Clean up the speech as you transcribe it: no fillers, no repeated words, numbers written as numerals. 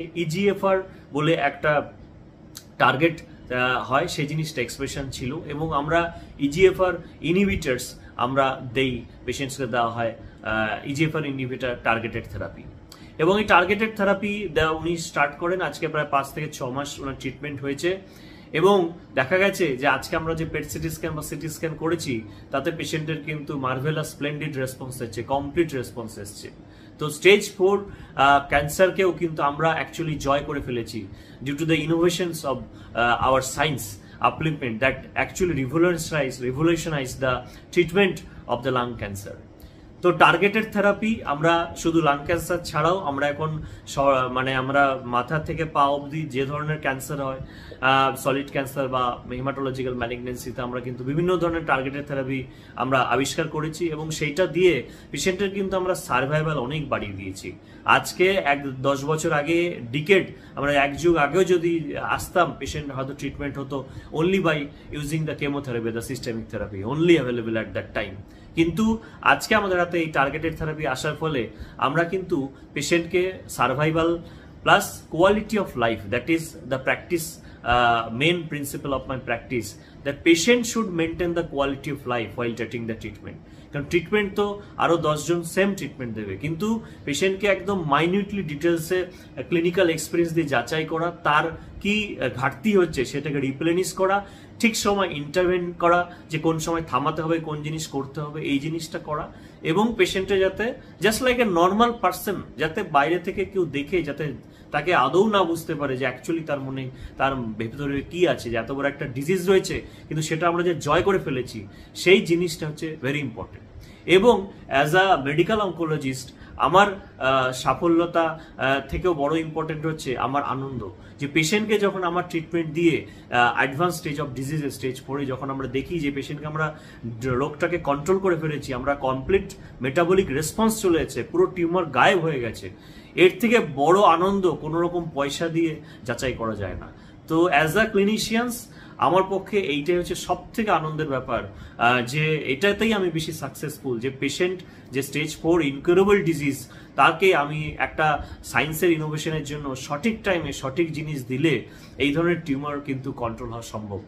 EGFR বলে একটা target হয়, সেই জিনিসটা এক্সপ্রেশন ছিল এবং আমরা ইজিএফআর ইনহিবিটার্স আমরা দেই, পেশেন্টসকে দেওয়া হয় ইজিএফআর ইনহিবিটার টার্গেটেড থেরাপি। এবং এই টার্গেটেড থেরাপি দেওয়া উনি স্টার্ট করেন, আজকে প্রায় 5 থেকে 6 মাস ওনার ট্রিটমেন্ট হয়েছে এবং দেখা গেছে যে আজকে আমরা যে পেট সিটি স্ক্যান বা সিটি স্ক্যান করেছি তাতে পেশেন্টের কিন্তু মার্ভেলাস স্প্লেন্ডিড রেসপন্স এসছে, কমপ্লিট রেসপন্স এসছে। তো স্টেজ 4 ক্যান্সারকেও কিন্তু আমরা অ্যাকচুয়ালি জয় করে ফেলেছি due to the innovations of our science upliftment that actually revolutionize the treatment of the lung cancer. তো টার্গেটেড থেরাপি আমরা শুধু লাং ক্যান্সার ছাড়াও আমরা এখন মানে আমরা মাথা থেকে পা অবধি যে ধরনের ক্যান্সার হয়, সলিড ক্যান্সার বা হেমাটোলজিক্যাল ম্যালিগনেন্সিতে আমরা কিন্তু বিভিন্ন ধরনের টার্গেটেড থেরাপি আমরা আবিষ্কার করেছি এবং সেইটা দিয়ে পেশেন্টের কিন্তু আমরা সার্ভাইভাল অনেক বাড়িয়ে দিয়েছি। আজকে 10 বছর আগে ডিকেড আমরা এক যুগ আগেও যদি আসতাম, পেশেন্ট হয়তো ট্রিটমেন্ট হতো only by using the chemotherapy, the systemic therapy only available at that time. কিন্তু আজকে আমাদের হাতে এই টার্গেটেড থেরাপি আসার ফলে আমরা কিন্তু পেশেন্টকে survival plus quality of life, that is the practice main principle of my practice, that patient should maintain the quality of life while taking the treatment. কারণ ট্রিটমেন্ট তো আরো 10 জন সেম ট্রিটমেন্ট দেবে, কিন্তু পেশেন্টকে একদম মাইনিউটলি ডিটেলসে ক্লিনিক্যাল এক্সপিরিয়েন্স দিয়ে যাচাই করা, তার কি ঘাটতি হচ্ছে সেটাকে রিপ্লেনিশ করা, ঠিক সময় ইন্টারভেন করা, যে কোন সময় থামাতে হবে, কোন জিনিস করতে হবে, এই জিনিসটা করা এবং পেশেন্টে যাতে just like a normal person, যাতে বাইরে থেকে কেউ দেখে যাতে তাকে আদৌ না বুঝতে পারে যে অ্যাকচুয়ালি তার মনে তার ভেতরে কি আছে, যে এত বড় একটা ডিজিজ রয়েছে কিন্তু সেটা আমরা যে জয় করে ফেলেছি, সেই জিনিসটা হচ্ছে ভেরি ইম্পর্টেন্ট। এবং অ্যাজ আ মেডিকেল অনকোলজিস্ট আমার সাফল্যতা থেকেও বড় ইম্পর্টেন্ট হচ্ছে আমার আনন্দ, যে পেশেন্টকে যখন আমার ট্রিটমেন্ট দিয়ে অ্যাডভান্স স্টেজ অফ ডিজিজের স্টেজ 4 যখন আমরা দেখি যে পেশেন্টকে আমরা রোগটাকে কন্ট্রোল করে ফেলেছি, আমরা কমপ্লিট মেটাবলিক রেসপন্স চলে এসেছে, পুরো টিউমার গায়েব হয়ে গেছে, এর থেকে বড় আনন্দ কোনো রকম পয়সা দিয়ে যাচাই করা যায় না। তো অ্যাজ আ ক্লিনিশিয়ানস আমার পক্ষে এইটাই হচ্ছে সব থেকে আনন্দের ব্যাপার, যে এটাতেই আমি বেশি সাকসেসফুল, যে পেশেন্ট যে স্টেজ 4 ইনকিউরেবল ডিজিজ, তাকে আমি একটা সায়েন্সের ইনোভেশনের জন্য সঠিক টাইমে সঠিক জিনিস দিলে এই ধরনের টিউমার কিন্তু কন্ট্রোল হওয়া সম্ভব।